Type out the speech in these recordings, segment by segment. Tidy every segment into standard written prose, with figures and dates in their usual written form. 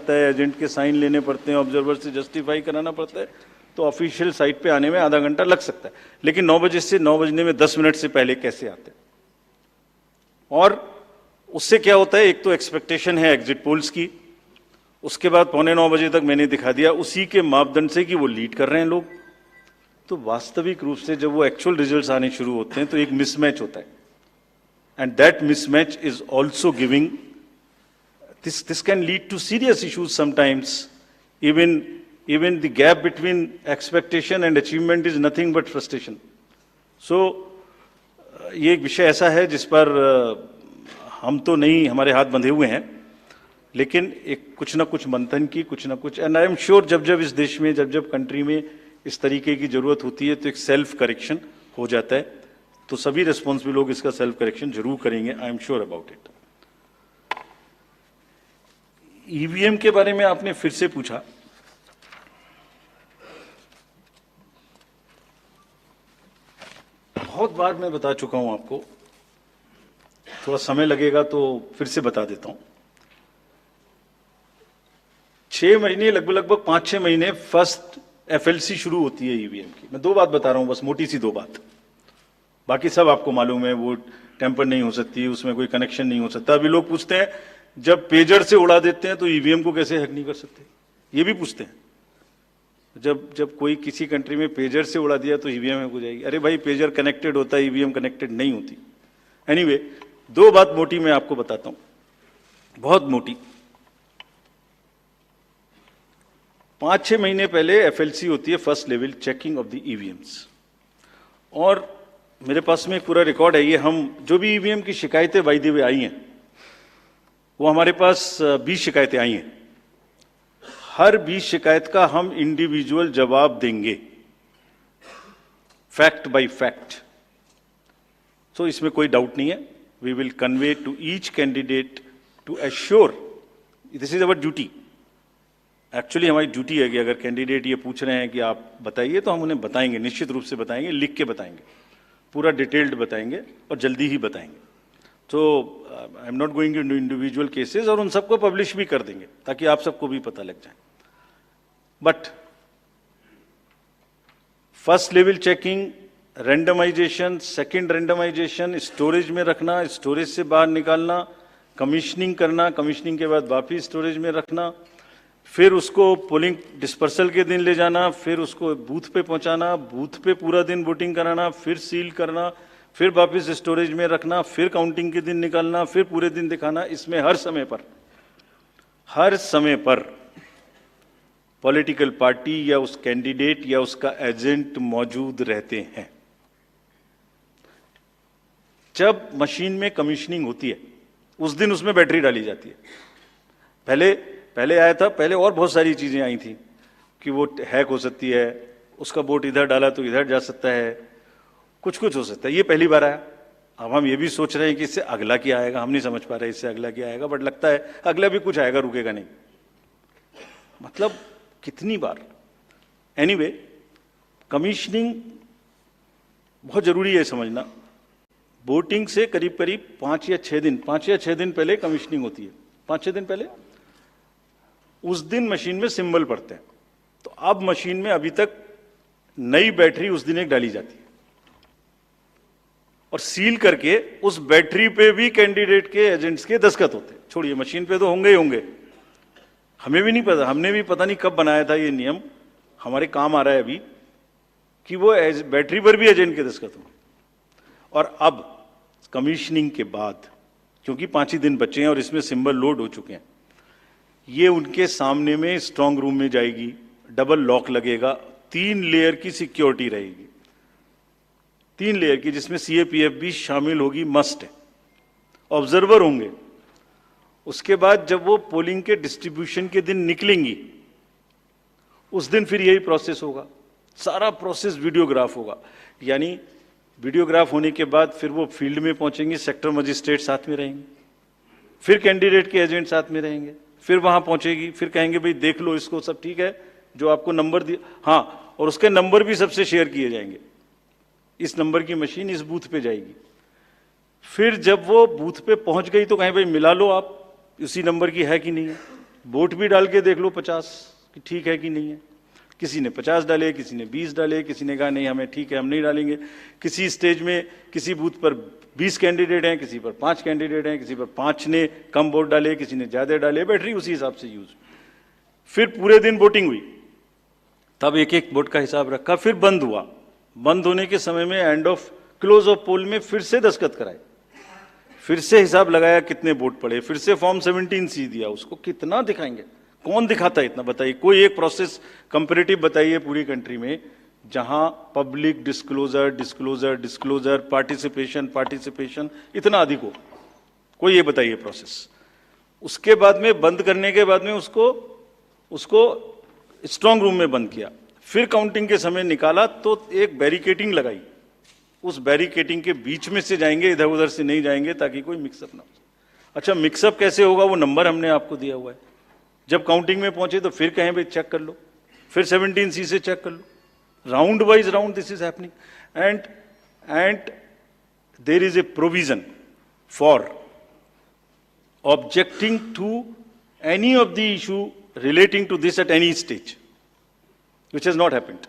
लगता है, एजेंट के साइन लेने पड़ते हैं, ऑब्जर्वर से जस्टिफाई कराना पड़ता है, तो ऑफिशियल साइट पे आने में आधा घंटा लग सकता है। लेकिन 9 बजे से 9 बजने में 10 मिनट से पहले कैसे आते हैं? और उससे क्या होता है, एक तो एक्सपेक्टेशन है एग्जिट पोल्स की, उसके बाद 8:45 बजे तक मैंने दिखा दिया उसी के मापदंड से कि वो लीड कर रहे हैं लोग। तो वास्तविक रूप से जब वो एक्चुअल रिजल्ट्स आने शुरू होते हैं तो एक मिसमैच होता है, and that mismatch is also giving, this can lead to serious issues sometimes. Even the gap between expectation and achievement is nothing but frustration. So ये एक विषय ऐसा है जिस पर हम तो नहीं, हमारे हाथ बंधे हुए हैं, लेकिन एक कुछ ना कुछ मंथन की, कुछ ना कुछ, एंड आई एम श्योर जब जब इस देश में, जब जब कंट्री में इस तरीके की जरूरत होती है तो एक सेल्फ करेक्शन हो जाता है, तो सभी रिस्पॉन्सिबल लोग इसका सेल्फ करेक्शन जरूर करेंगे, I am sure about it. EVM के बारे में आपने फिर से पूछा। बहुत बार मैं बता चुका हूं आपको, थोड़ा समय लगेगा तो फिर से बता देता हूं। 6 महीने, लगभग 5-6 महीने फर्स्ट एफएलसी शुरू होती है ईवीएम की। मैं 2 बात बता रहा हूं, बस मोटी सी 2 बात, बाकी सब आपको मालूम है। वो टेम्पर नहीं हो सकती, उसमें कोई कनेक्शन नहीं हो सकता। अभी लोग पूछते हैं जब पेजर से उड़ा देते हैं तो ईवीएम को कैसे हैक नहीं कर सकते, ये भी पूछते हैं। जब कोई किसी कंट्री में पेजर से उड़ा दिया तो ईवीएम हैक हो जाएगी। अरे भाई, पेजर कनेक्टेड होता है, ईवीएम कनेक्टेड नहीं होती। एनीवे, 2 बात मोटी मैं आपको बताता हूं, बहुत मोटी। 5-6 महीने पहले एफएलसी होती है, first level checking of the EVMs, और मेरे पास में एक पूरा रिकॉर्ड है। ये हम जो भी ईवीएम की शिकायतें बाय द वे आई हैं, वो हमारे पास 20 शिकायतें आई हैं। हर 20 शिकायत का हम इंडिविजुअल जवाब देंगे, फैक्ट बाय फैक्ट। तो इसमें कोई डाउट नहीं है। We will convey to each candidate to assure, this is our duty. Actually हमारी ड्यूटी है कि अगर कैंडिडेट ये पूछ रहे हैं कि आप बताइए, तो हम उन्हें बताएंगे, निश्चित रूप से बताएंगे, लिख के बताएंगे, पूरा डिटेल्ड बताएंगे और जल्दी ही बताएंगे। तो I am not going into individual cases, और उन सबको पब्लिश भी कर देंगे ताकि आप सबको भी पता लग जाए। But first level checking, randomisation, second randomisation, storage में रखना, स्टोरेज से बाहर निकालना, कमीशनिंग करना, कमीशनिंग के बाद वापिस स्टोरेज में रखना, फिर उसको पोलिंग डिस्पर्सल के दिन ले जाना, फिर उसको बूथ पे पहुंचाना, बूथ पे पूरा दिन वोटिंग कराना, फिर सील करना, फिर वापस स्टोरेज में रखना, फिर काउंटिंग के दिन निकालना, फिर पूरे दिन दिखाना। इसमें हर समय पर पॉलिटिकल पार्टी या उस कैंडिडेट या उसका एजेंट मौजूद रहते हैं। जब मशीन में कमीशनिंग होती है उस दिन उसमें बैटरी डाली जाती है। पहले आया था, पहले और बहुत सारी चीजें आई थी कि वो हैक हो सकती है, उसका वोट इधर डाला तो इधर जा सकता है, कुछ हो सकता है। ये पहली बार आया। अब हम ये भी सोच रहे हैं कि इससे अगला क्या आएगा, हम नहीं समझ पा रहे इससे अगला क्या आएगा, बट लगता है अगला भी कुछ आएगा, रुकेगा नहीं। मतलब कितनी बार। एनीवे, कमीशनिंग बहुत जरूरी है समझना। वोटिंग से करीब 5 या 6 दिन पहले कमीशनिंग होती है। 5-6 दिन पहले उस दिन मशीन में सिंबल पड़ते हैं। तो अब मशीन में अभी तक नई बैटरी उस दिन एक डाली जाती है और सील करके उस बैटरी पे भी कैंडिडेट के एजेंट्स के दस्तखत होते हैं। छोड़िए, मशीन पे तो होंगे ही होंगे, हमें भी नहीं पता, हमने भी पता नहीं कब बनाया था ये नियम, हमारे काम आ रहा है अभी कि वो बैटरी पर भी एजेंट के दस्तखत हों। और अब कमीशनिंग के बाद, क्योंकि 5 ही दिन बचे हैं और इसमें सिंबल लोड हो चुके हैं, ये उनके सामने में स्ट्रांग रूम में जाएगी, डबल लॉक लगेगा, 3 लेयर की सिक्योरिटी रहेगी, 3 लेयर की, जिसमें सीएपीएफ भी शामिल होगी, मस्ट है। ऑब्जर्वर होंगे। उसके बाद जब वो पोलिंग के डिस्ट्रीब्यूशन के दिन निकलेंगी, उस दिन फिर यही प्रोसेस होगा, सारा प्रोसेस वीडियोग्राफ होगा। यानी वीडियोग्राफ होने के बाद फिर वो फील्ड में पहुंचेंगे, सेक्टर मजिस्ट्रेट साथ में रहेंगे, फिर कैंडिडेट के एजेंट साथ में रहेंगे, फिर वहां पहुंचेगी, फिर कहेंगे भाई देख लो इसको, सब ठीक है, जो आपको नंबर दिया, हाँ, और उसके नंबर भी सबसे शेयर किए जाएंगे, इस नंबर की मशीन इस बूथ पे जाएगी। फिर जब वो बूथ पे पहुंच गई तो कहें भाई मिला लो आप, उसी नंबर की है कि नहीं है, वोट भी डाल के देख लो 50 कि ठीक है कि नहीं है। किसी ने 50 डाले, किसी ने 20 डाले, किसी ने कहा नहीं हमें ठीक है हम नहीं डालेंगे। किसी स्टेज में किसी बूथ पर 20 कैंडिडेट हैं, किसी पर 5 कैंडिडेट हैं, किसी पर 5 ने कम वोट डाले, किसी ने ज़्यादा डाले, बैटरी उसी हिसाब से यूज। फिर पूरे दिन वोटिंग हुई, तब एक एक वोट का हिसाब रखा, फिर बंद हुआ। बंद होने के समय में एंड ऑफ क्लोज ऑफ पोल में फिर से दस्तखत कराए, फिर से हिसाब लगाया कितने वोट पड़े, फिर से फॉर्म 17C दिया। उसको कितना दिखाएंगे, कौन दिखाता है इतना, बताइए। कोई एक प्रोसेस कंपैरेटिव बताइए पूरी कंट्री में जहां public disclosure disclosure disclosure participation participation इतना अधिक हो, कोई ये बताइए प्रोसेस। उसके बाद में बंद करने के बाद में उसको स्ट्रांग रूम में बंद किया, फिर काउंटिंग के समय निकाला तो एक बैरिकेटिंग लगाई, उस बैरिकेटिंग के बीच में से जाएंगे, इधर उधर से नहीं जाएंगे ताकि कोई मिक्सअप ना हो। अच्छा मिक्सअप कैसे होगा, वो नंबर हमने आपको दिया हुआ है। जब काउंटिंग में पहुंचे तो फिर कहें भाई चेक कर लो, फिर 17C से चेक कर लो, round wise round this is happening. And there is a provision for objecting to any of the issue relating to this at any stage, which has not happened.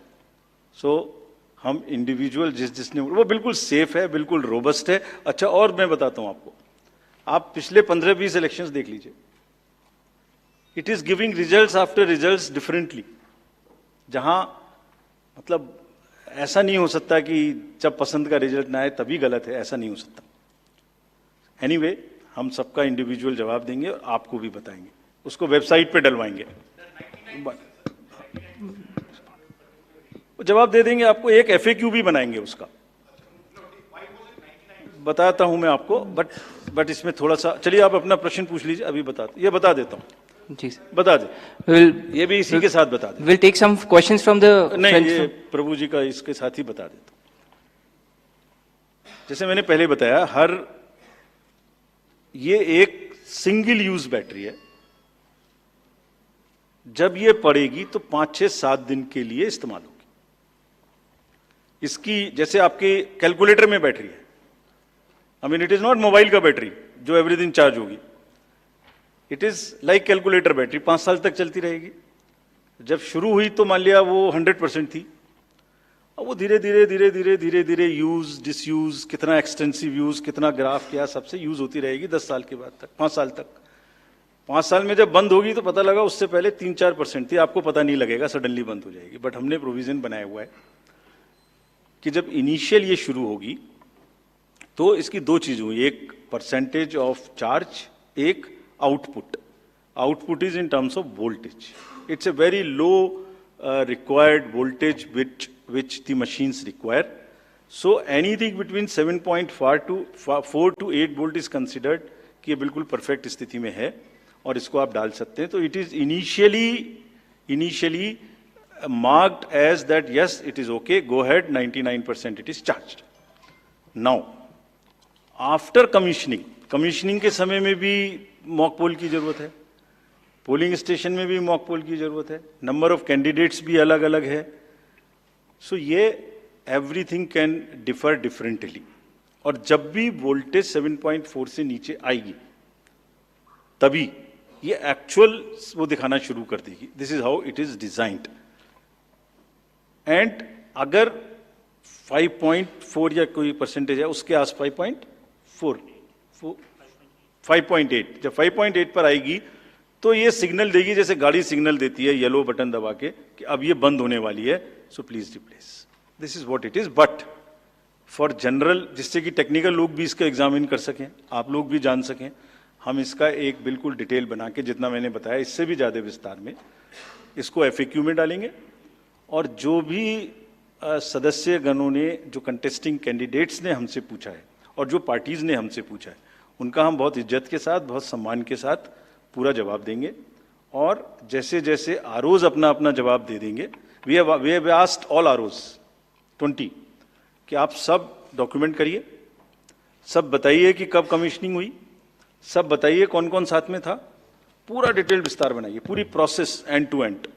So हम individual जिसने वो बिल्कुल safe है, बिल्कुल robust है। अच्छा और मैं बताता हूं आपको, आप पिछले 15-20 इलेक्शंस देख लीजिए, it is giving results after results differently. जहां मतलब ऐसा नहीं हो सकता कि जब पसंद का रिजल्ट ना आए तभी गलत है, ऐसा नहीं हो सकता। एनीवे, हम सबका इंडिविजुअल जवाब देंगे और आपको भी बताएंगे, उसको वेबसाइट पे डलवाएंगे, जवाब दे देंगे आपको। एक FAQ भी बनाएंगे उसका, बताता हूं मैं आपको। बट इसमें थोड़ा सा, चलिए आप अपना प्रश्न पूछ लीजिए, अभी ये बता देता हूं जी, बता दे। ये भी इसी के साथ बता दे। Will take some questions from the नहीं, ये प्रभु जी का इसके साथ ही बता देता हूं। जैसे मैंने पहले बताया, ये एक सिंगल यूज बैटरी है। जब ये पड़ेगी तो 5-6-7 दिन के लिए इस्तेमाल होगी। इसकी जैसे आपके कैलकुलेटर में बैटरी है, I mean it is not mobile का बैटरी जो एवरी दिन चार्ज होगी, it is like calculator battery 5 साल तक चलती रहेगी। जब शुरू हुई तो मान लिया वो 100% थी, और वो धीरे धीरे धीरे धीरे धीरे धीरे यूज डिसयूज, कितना एक्सटेंसिव यूज, कितना ग्राफ किया, सबसे यूज होती रहेगी 10 साल के बाद तक, 5 साल तक। 5 साल में जब बंद होगी तो पता लगा उससे पहले 3-4% थी, आपको पता नहीं लगेगा, सडनली बंद हो जाएगी। बट हमने प्रोविजन बनाया हुआ है कि जब इनिशियल ये शुरू होगी तो इसकी 2 चीज हुई, एक परसेंटेज ऑफ चार्ज, एक output. Output is in terms of voltage, it's a very low required voltage which the machines require. So anything between 7.4 to 8 volt is considered कि ये बिल्कुल परफेक्ट स्थिति में है और इसको आप डाल सकते हैं। तो it is initially marked as that yes it is okay, go ahead, 99% it is charged. Now after commissioning के समय में भी मॉक पोल की जरूरत है, पोलिंग स्टेशन में भी मॉक पोल की जरूरत है, नंबर ऑफ कैंडिडेट्स भी अलग अलग है। सो ये एवरीथिंग कैन डिफर डिफरेंटली, और जब भी वोल्टेज 7.4 से नीचे आएगी तभी ये एक्चुअल वो दिखाना शुरू कर देगी। This is how it is designed. And अगर 5.4 या कोई परसेंटेज है उसके आस 5.8, जब 5.8 पर आएगी तो ये सिग्नल देगी, जैसे गाड़ी सिग्नल देती है येलो बटन दबा के कि अब ये बंद होने वाली है, so please replace. This is what it is. But for general, जिससे कि टेक्निकल लोग भी इसका एग्जामिन कर सकें, आप लोग भी जान सकें, हम इसका एक बिल्कुल डिटेल बना के, जितना मैंने बताया इससे भी ज्यादा विस्तार में, इसको FAQ में डालेंगे। और जो भी सदस्य गणों ने, जो कंटेस्टिंग कैंडिडेट्स ने हमसे पूछा है और जो पार्टीज ने हमसे पूछा है, उनका हम बहुत इज्जत के साथ, बहुत सम्मान के साथ पूरा जवाब देंगे। और जैसे जैसे आरओज अपना अपना जवाब दे देंगे, we have asked all ROs 20 कि आप सब डॉक्यूमेंट करिए, सब बताइए कि कब कमीशनिंग हुई, सब बताइए कौन कौन साथ में था, पूरा डिटेल विस्तार बनाइए, पूरी प्रोसेस एंड टू एंड।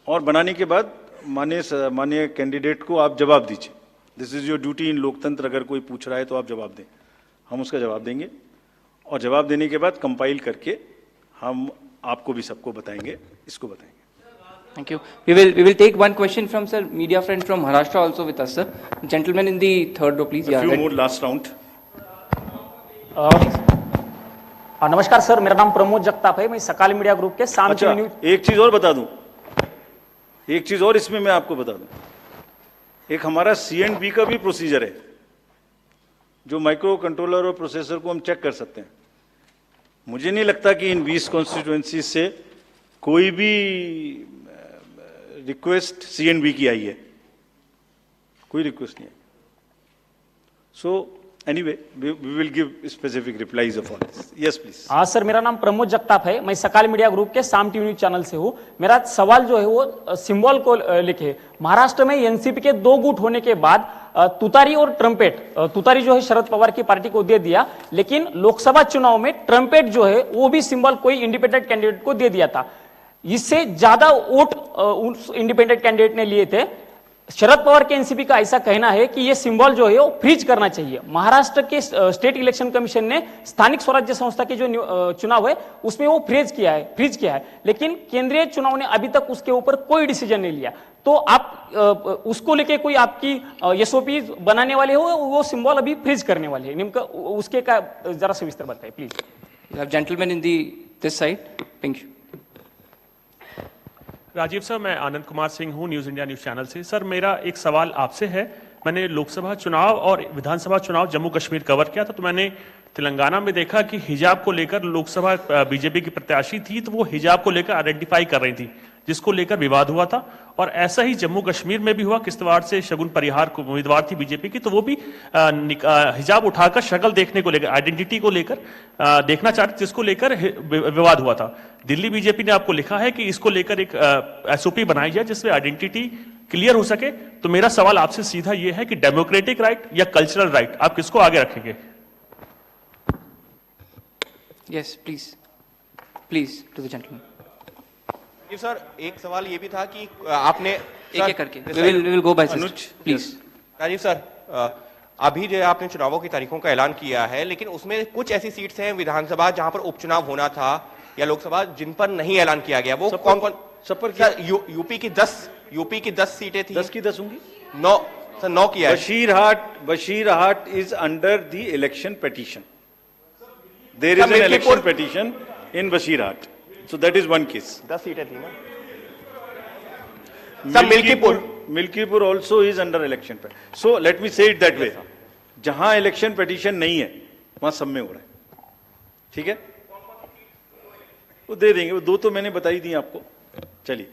और बनाने के बाद माननीय कैंडिडेट को आप जवाब दीजिए। दिस इज योर ड्यूटी इन लोकतंत्र। अगर कोई पूछ रहा है तो आप जवाब दें, हम उसका जवाब देंगे। और जवाब देने के बाद कंपाइल करके हम आपको भी सबको बताएंगे, इसको बताएंगे। Thank you. We will take one question from sir, media friend from Maharashtra also with us, sir. Gentleman in the third row, please. A few more last round. नमस्कार सर, मेरा नाम प्रमोद जगताप है, मैं सकाल मीडिया ग्रुप के शाम अच्छा, news. एक चीज और बता दूं, एक चीज और इसमें मैं आपको बता दूं, एक हमारा C&B का भी प्रोसीजर है, जो माइक्रो कंट्रोलर और प्रोसेसर को हम चेक कर सकते हैं। मुझे नहीं लगता कि इन 20 कॉन्स्टिट्यूएंसी से कोई भी रिक्वेस्ट C&B की आई है, कोई रिक्वेस्ट नहीं है। So anyway we will give specific replies of all this. Yes please. हाँ सर, मेरा नाम प्रमोद जगताप है, मैं सकाल मीडिया ग्रुप के शाम न्यूज चैनल से हूँ। मेरा सवाल जो है वो सिंबल को लेके, महाराष्ट्र में एनसीपी के 2 गुट होने के बाद तुतारी और ट्रम्पेट, तुतारी जो है शरद पवार की पार्टी को दे दिया, लेकिन लोकसभा चुनाव में ट्रम्पेट जो है वो भी सिंबल कोई इंडिपेंडेंट कैंडिडेट को दे दिया था। इससे ज्यादा वोट उस इंडिपेंडेंट कैंडिडेट ने लिए थे। शरद पवार के एनसीपी का ऐसा कहना है कि ये सिंबल जो है वो फ्रीज करना चाहिए। महाराष्ट्र के स्टेट इलेक्शन कमीशन ने स्थानिक स्वराज्य संस्था के जो चुनाव है उसमें वो फ्रीज किया है, लेकिन केंद्रीय चुनाव ने अभी तक उसके ऊपर कोई डिसीजन नहीं लिया। तो आप उसको लेके कोई आपकी एसओपी बनाने वाले हो, वो सिंबल अभी फ्रीज करने वाले हैं, उसके का जरा सविस्तर बताइए please. Gentleman in this side, pink. Rajiv sir, मैं आनंद कुमार सिंह हूं, न्यूज़ इंडिया न्यूज़ चैनल से। सर मेरा एक सवाल आपसे है, मैंने लोकसभा चुनाव और विधानसभा चुनाव जम्मू कश्मीर कवर किया था, तो मैंने तेलंगाना में देखा कि हिजाब को लेकर लोकसभा बीजेपी की प्रत्याशी थी, तो वो हिजाब को लेकर आइडेंटिफाई कर रही थी, जिसको लेकर विवाद हुआ था। और ऐसा ही जम्मू कश्मीर में भी हुआ, किश्तवाड़ से शगुन परिहार को उम्मीदवार थी बीजेपी की, तो वो भी हिजाब उठाकर शक्ल देखने को लेकर, आइडेंटिटी को लेकर देखना चाहते, जिसको लेकर विवाद हुआ था। दिल्ली बीजेपी ने आपको लिखा है कि इसको लेकर एक एसओपी बनाई जाए जिससे आइडेंटिटी क्लियर हो सके। तो मेरा सवाल आपसे सीधा ये है कि डेमोक्रेटिक राइट या कल्चरल राइट, आप किसको आगे रखेंगे? Yes please to the gentleman. जी सर, एक सवाल ये भी था कि आपने एक करके we will go by Anuj please. Rajiv sir, अभी जो आपने चुनावों की तारीखों का ऐलान किया है, लेकिन उसमें कुछ ऐसी सीट्स हैं विधानसभा जहां पर उपचुनाव होना था या लोकसभा, जिन पर नहीं ऐलान किया गया। वो कौन कौन? सर, यूपी की 10 सीटें थी। 10 की 10 होंगी? 9 सर, 9 किया है। Basirhat is under the election petition. There is an election petition in Basirhat, so that is one case. 10 सीटें थी ना sir. Milkipur also is under election petition. So let me say it that way. जहां इलेक्शन पेटिशन नहीं है वहां सब में हो रहा है, ठीक है, वो दे देंगे। वो 2 तो मैंने बताई दी आपको। चलिए,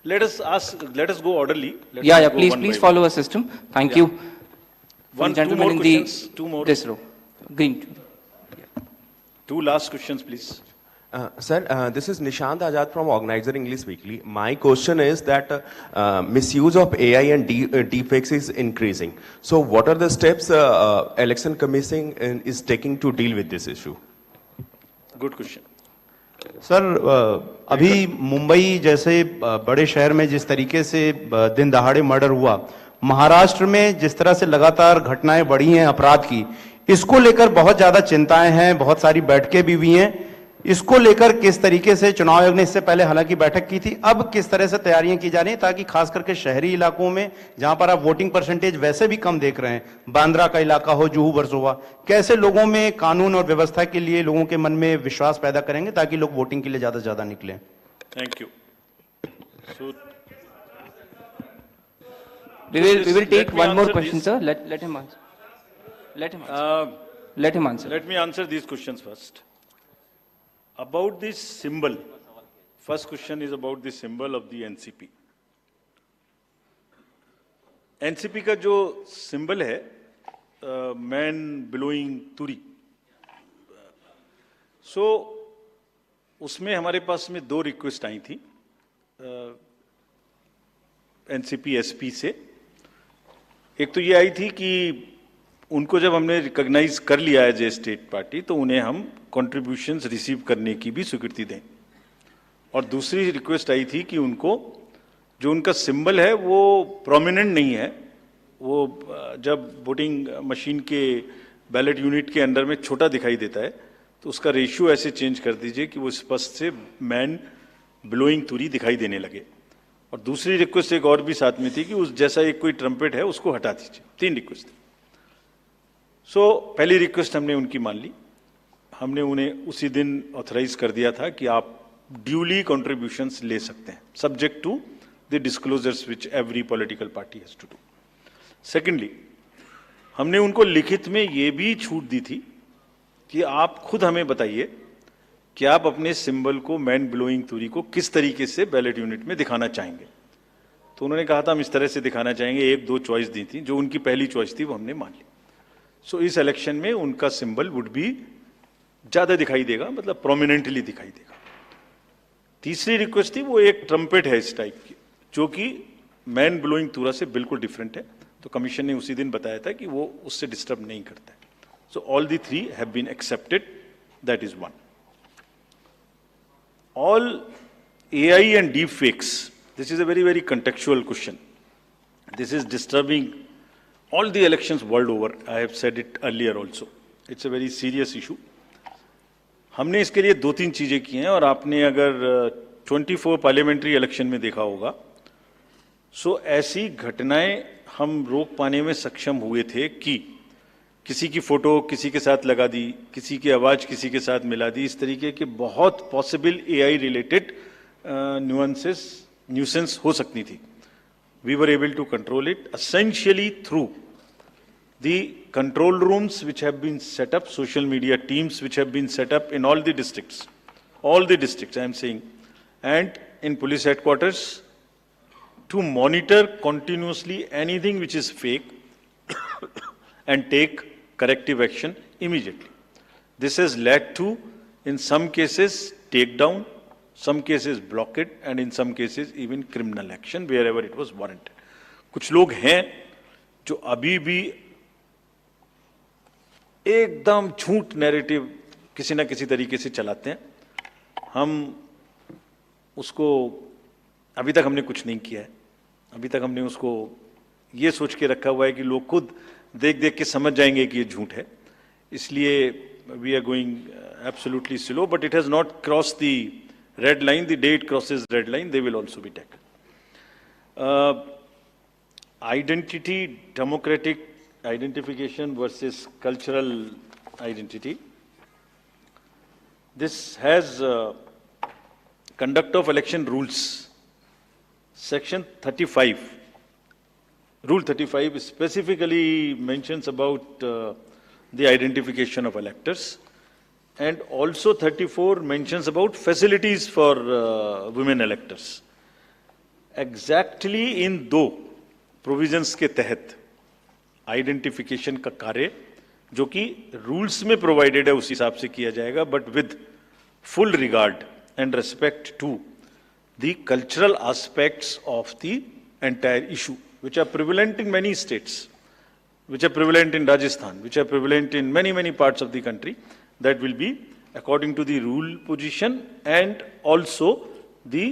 let us go orderly. Yeah, please follow a system. Thank you. One, gentleman in two more. This row, green. 2 last questions, please. Sir, this is Nishant Azad from Organizer English Weekly. My question is that misuse of AI and deepfakes is increasing. So, what are the steps Election Commission is taking to deal with this issue? Good question. Sir, अभी मुंबई जैसे बड़े शहर में जिस तरीके से दिन दहाड़े मर्डर हुआ, महाराष्ट्र में जिस तरह से लगातार घटनाएं बढ़ी हैं अपराध की, इसको लेकर बहुत ज्यादा चिंताएं हैं, बहुत सारी बैठकें भी हुई हैं। इसको लेकर किस तरीके से चुनाव आयोग ने इससे पहले हालांकि बैठक की थी, अब किस तरह से तैयारियां की जा रही हैं ताकि खास करके शहरी इलाकों में जहां पर आप वोटिंग परसेंटेज वैसे भी कम देख रहे हैं, बांद्रा का इलाका हो, जुहू वर्सोवा, कैसे लोगों में कानून और व्यवस्था के लिए लोगों के मन में विश्वास पैदा करेंगे ताकि लोग वोटिंग के लिए ज्यादा से ज्यादा निकलें? Thank you. We will take one more question, sir. Let him answer. Let him answer. Let me answer these questions first. About this symbol, first question is about the symbol of the NCP. NCP का जो symbol है, man blowing तुरी, so उसमें हमारे पास में 2 request आई थी NCP SP से। एक तो ये आई थी कि उनको जब हमने रिकॉग्नाइज कर लिया है जे स्टेट पार्टी, तो उन्हें हम कंट्रीब्यूशंस रिसीव करने की भी स्वीकृति दें। और दूसरी रिक्वेस्ट आई थी कि उनको जो उनका सिंबल है वो प्रोमिनेंट नहीं है, वो जब वोटिंग मशीन के बैलेट यूनिट के अंदर में छोटा दिखाई देता है, तो उसका रेशियो ऐसे चेंज कर दीजिए कि वो स्पष्ट से मैन ब्लोइंग तुरी दिखाई देने लगे। और दूसरी रिक्वेस्ट एक और भी साथ में थी कि उस जैसा एक कोई ट्रम्पेट है उसको हटा दीजिए। 3 रिक्वेस्ट थी। सो पहली रिक्वेस्ट हमने उनकी मान ली। हमने उन्हें उसी दिन ऑथराइज कर दिया था कि आप ड्यूली कॉन्ट्रीब्यूशंस ले सकते हैं, subject to the disclosures which every political party has to do. Secondly, हमने उनको लिखित में ये भी छूट दी थी कि आप खुद हमें बताइए कि आप अपने सिंबल को, मैन ब्लोइंग तुरी को, किस तरीके से बैलेट यूनिट में दिखाना चाहेंगे। तो उन्होंने कहा था हम इस तरह से दिखाना चाहेंगे। 1-2 चॉइस दी थी, जो उनकी पहली चॉइस थी वो हमने मान ली। सो इस इलेक्शन में उनका सिंबल वुड बी ज्यादा दिखाई देगा, मतलब प्रोमिनेंटली दिखाई देगा। तीसरी रिक्वेस्ट थी, वो एक ट्रम्पेट है इस टाइप की, जो कि मैन ब्लोइंग तुरा से बिल्कुल डिफरेंट है। तो कमीशन ने उसी दिन बताया था कि वो उससे डिस्टर्ब नहीं करता है। So all the 3 have been accepted, that is 1. All AI and deep fakes, this is a very, very contextual question. This is disturbing all the elections world over. I have said it earlier also. It's a very serious issue. हमने इसके लिए 2-3 चीजें की हैं, और आपने अगर 24 parliamentary election में देखा होगा, सो ऐसी घटनाएं हम रोक पाने में सक्षम हुए थे कि किसी की फोटो किसी के साथ लगा दी, किसी की आवाज किसी के साथ मिला दी, इस तरीके के बहुत पॉसिबल AI रिलेटेड न्यूसेंस हो सकती थी. We were able to control it essentially through the control rooms which have been set up, social media teams which have been set up in all the districts I am saying, and in police headquarters, to monitor continuously anything which is fake and take corrective action immediately. This has led to, in some cases, takedown, some cases blockade, and in some cases even criminal action wherever it was warranted. कुछ लोग हैं जो अभी भी एकदम झूठ narrative किसी ना किसी तरीके से चलाते हैं. हम उसको अभी तक हमने कुछ नहीं किया है. अभी तक हमने उसको ये सोच के रखा हुआ है कि लोग खुद देख देख के समझ जाएंगे कि ये झूठ है. इसलिए we are going absolutely slow, but it has not cross the red line. The day it crosses red line, they will also be taken. Identity, democratic identification versus cultural identity. This has conduct of election rules. Section 35. Rule 35 specifically mentions about the identification of electors, and also 34 mentions about facilities for women electors. Exactly in दो provisions के तहत identification का कार्य जो कि rules में provided है उस हिसाब से किया जाएगा, but with full regard and respect to the cultural aspects of the entire issue which are prevalent in many states, which are prevalent in Rajasthan, which are prevalent in many parts of the country. That will be according to the rule position and also the